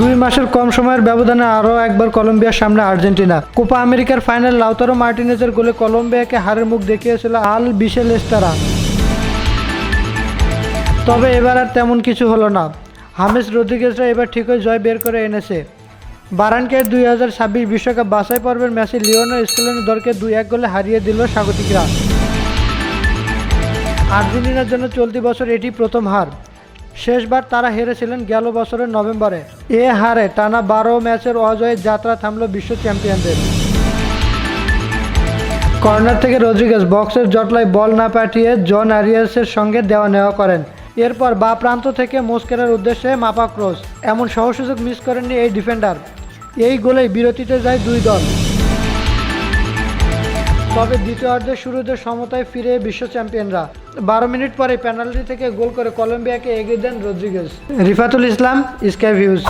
2 মাসের কম সময়ের ব্যবধানে আরও একবার কলম্বিয়ার সামনে আর্জেন্টিনা। কোপা আমেরিকার ফাইনাল লাউতারো মার্টিনেজের গোলে কলম্বিয়াকে হারের মুখ দেখিয়েছিল আল বিসেলেস্তারা। তবে এবার আর তেমন কিছু হলো না। হামেস রদ্রিগেজরা এবার ঠিকই জয় বের করে এনেছে। বারানকে 2026 বিশ্বকাপ বাছাই পর্বের ম্যাচে লিওনেল স্কেলোনি দলকে 2-1 গোলে হারিয়ে দিল স্বাগতিকরা। আর্জেন্টিনার জন্য চলতি বছর এটি প্রথম হার। শেষবার তারা হেরেছিলেন গেল বছরের নভেম্বরে। এ হারে টানা 12 ম্যাচের অজয়ের যাত্রা থামল বিশ্ব চ্যাম্পিয়নদের। কর্নার থেকে রদ্রিগেজ বক্সের জটলায় বল না পাঠিয়ে জন আরিয়াসের সঙ্গে দেওয়া নেওয়া করেন। এরপর বাঁ প্রান্ত থেকে মোস্কেরার উদ্দেশ্যে মাপা ক্রস। এমন সহজ সুযোগ মিস করেননি এই ডিফেন্ডার। এই গোলেই বিরতিতে যায় দুই দল। তবে দ্বিতীয়ার্ধের শুরুতে সমতায় ফিরে বিশ্ব চ্যাম্পিয়নরা। 12 মিনিট পরে পেনাল্টি থেকে গোল করে কলম্বিয়াকে এগিয়ে দেন রদ্রিগেজ। রিফাতুল ইসলাম, স্কাই ভিউজ।